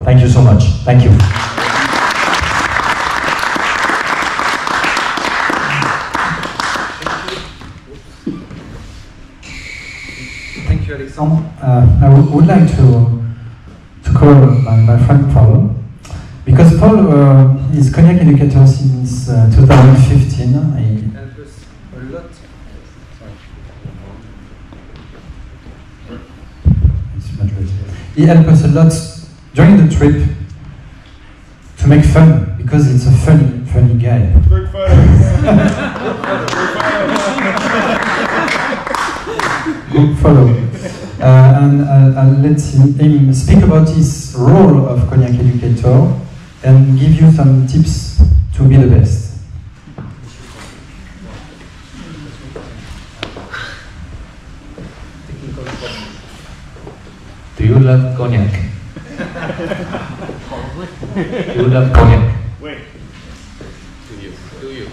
Thank you so much. Thank you. Thank you, Alexandre. I would like to call my friend Paul, because Paul is cognac educator since 2015. He helped us a lot during the trip to make fun, because it's a funny guy. Good follow. And I'll let him speak about his role of cognac educator and give you some tips to be the best. Do you love cognac? Do you love cognac? Wait. Do you?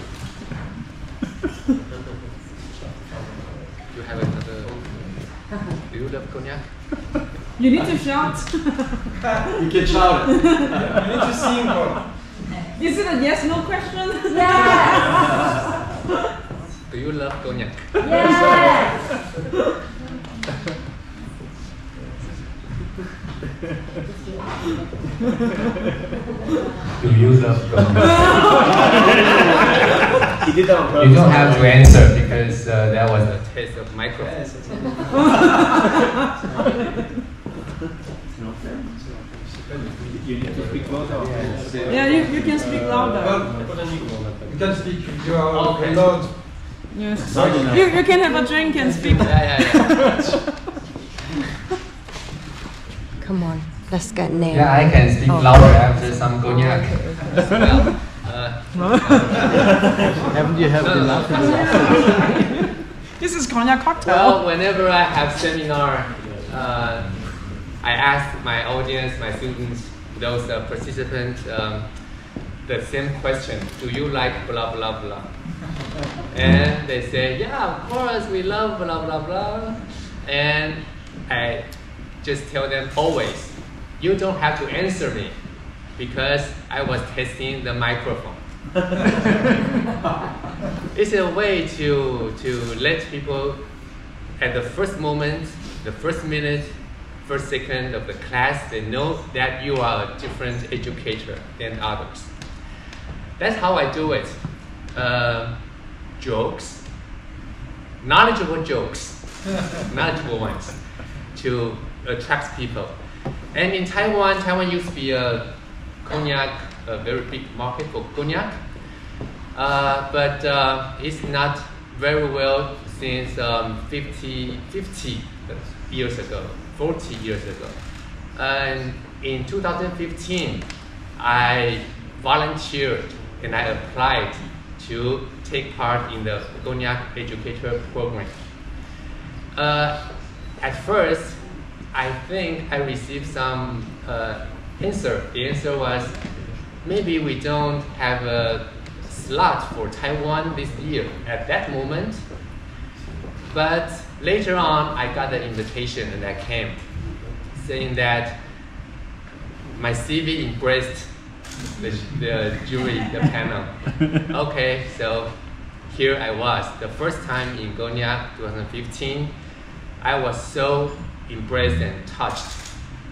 You have another. Do you love cognac? You need to shout. You can shout it. You need to sing one. Is it a yes/no question? Yes. Do you love cognac? Yes. Do you love cognac? He did that on purpose. You don't have to answer because that was a test of microphone. You need to speak louder. Yeah, you can speak louder. You can speak. You are Okay. loud. Yes. You can have a drink and speak. Yeah. Come on, let's get nailed. Yeah, I can speak louder after some cognac. Haven't you had enough? This is cognac cocktail. Well, whenever I have seminar, I ask my audience, my students, those participants, the same question: do you like blah blah blah? And they say, yeah, of course, we love blah blah blah. And I just tell them always, you don't have to answer me because I was testing the microphone. It's a way to let people at the first moment, the first minute, first second of the class, they know that you are a different educator than others. That's how I do it. Jokes, knowledgeable jokes, knowledgeable ones, to attract people. And in Taiwan used to be a cognac, a very big market for cognac, but it's not very well since 50 years ago, 40 years ago. And in 2015, I volunteered and I applied to take part in the cognac educator program. At first, I think I received some answer. The answer was, maybe we don't have a slot for Taiwan this year at that moment. But later on, I got the invitation and I came, saying that my CV impressed the jury, the panel. Okay, so here I was, the first time in Cognac 2015. I was so impressed and touched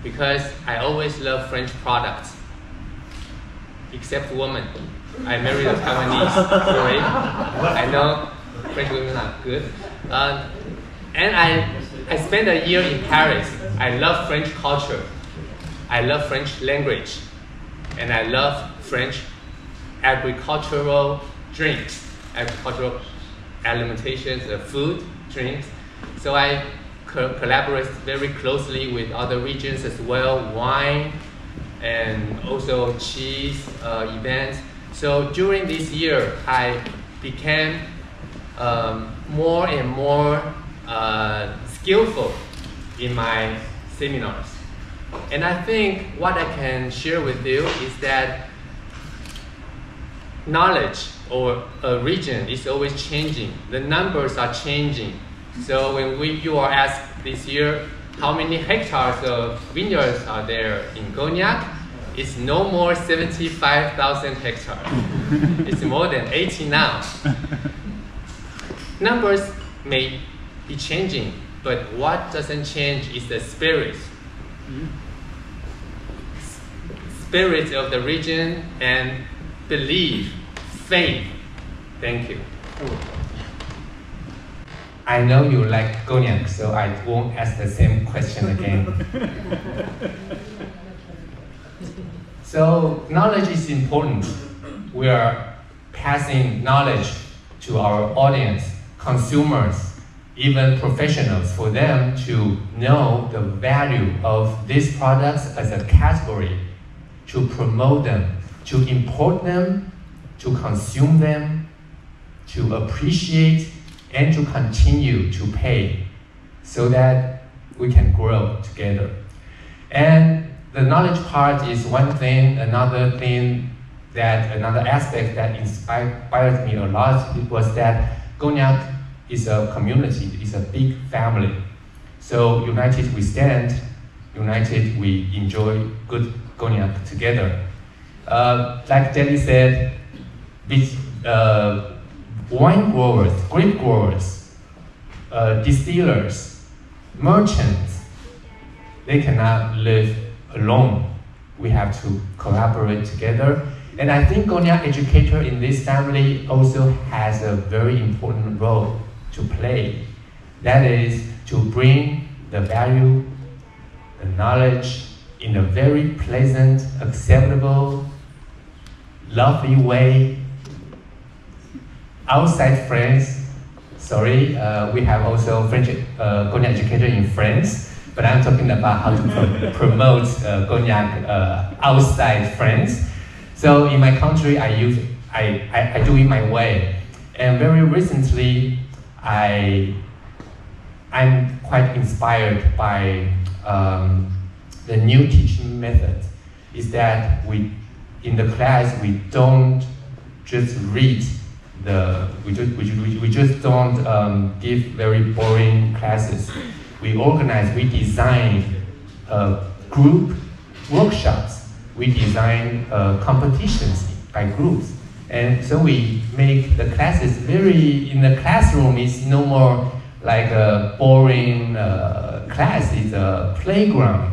because I always love French products, except women. I married a Taiwanese, sorry. I know French women are good. And I spent a year in Paris. I love French culture. I love French language. And I love French agricultural drinks, agricultural alimentations, food, drinks. So I collaborate very closely with other regions as well, wine and also cheese events. So during this year, I became more and more skillful in my seminars. And I think what I can share with you is that knowledge or a region is always changing. The numbers are changing. So when you are asked this year, how many hectares of vineyards are there in Cognac? it's no more 75,000 hectares. It's more than 80 now. Numbers may be changing, but what doesn't change is the spirit. Spirit of the region and belief, faith. Thank you. I know you like cognac, so I won't ask the same question again. So knowledge is important. We are passing knowledge to our audience, consumers, even professionals, for them to know the value of these products as a category, to promote them, to import them, to consume them, to appreciate, and to continue to pay so that we can grow together. And the knowledge part is one thing. Another aspect that inspired me a lot was that cognac is a community, it's a big family. So united we stand, united we enjoy good cognac together. Like Jelly said, wine growers, grape growers, distillers, merchants, they cannot live alone. We have to collaborate together. And I think cognac educator in this family also has a very important role to play. That is to bring the value, the knowledge in a very pleasant, acceptable, lovely way. Outside France, sorry, we have also French cognac educator in France, but I'm talking about how to promote cognac outside France. So in my country, I do it my way. And very recently, I'm quite inspired by the new teaching method. Is that in the class we don't just read. We just don't give very boring classes. We organize, we design group workshops. We design competitions by groups. And so we make the classes in the classroom, it's no more like a boring class, it's a playground.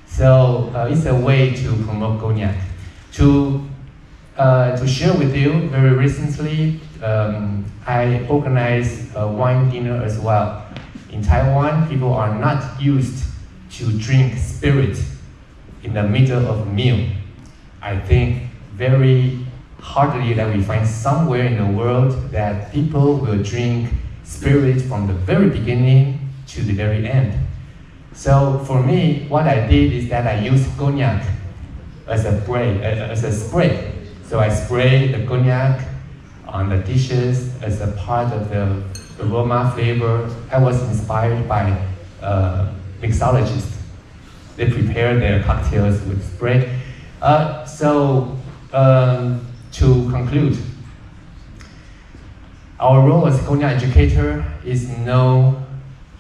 So it's a way to promote cognac. To share with you, very recently, I organized a wine dinner as well. In Taiwan, people are not used to drink spirit in the middle of a meal. I think very hardly that we find somewhere in the world that people will drink spirit from the very beginning to the very end. So for me, what I did is that I used cognac as a spray. So I spray the cognac on the dishes as a part of the aroma flavor. I was inspired by mixologists. They prepare their cocktails with spray. To conclude, our role as cognac educator is no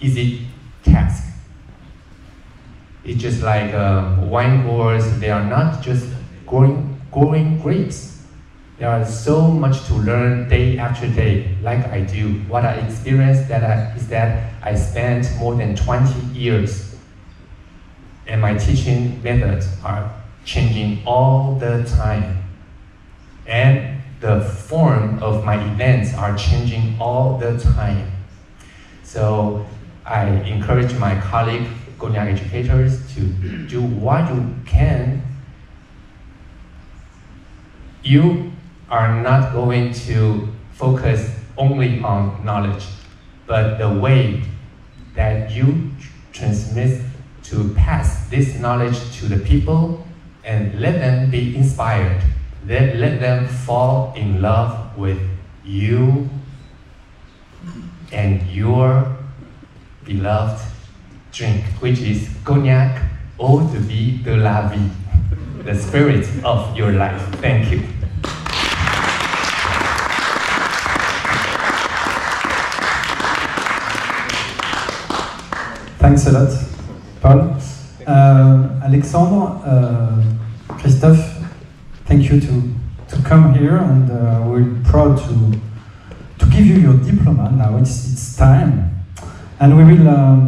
easy task. It's just like wine growers, they are not just growing grapes. There are so much to learn day after day, like I do. What I experienced is that I spent more than 20 years, and my teaching methods are changing all the time. And the form of my events are changing all the time. So I encourage my colleague cognac educators to do what you can. You are not going to focus only on knowledge, but the way that you transmit to pass this knowledge to the people and let them be inspired. Let them fall in love with you and your beloved drink, which is cognac, eau de vie de la vie, the spirit of your life. Thank you. Thanks a lot, Paul. Alexandre, Christophe, thank you to come here, and we're proud to give you your diploma. Now it's time, and we will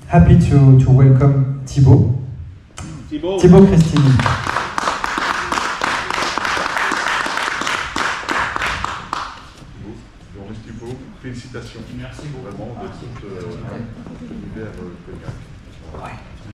happy to welcome Thibaut Christini. Thibaut, félicitations. Merci beaucoup. Vraiment de tout l'univers cognac.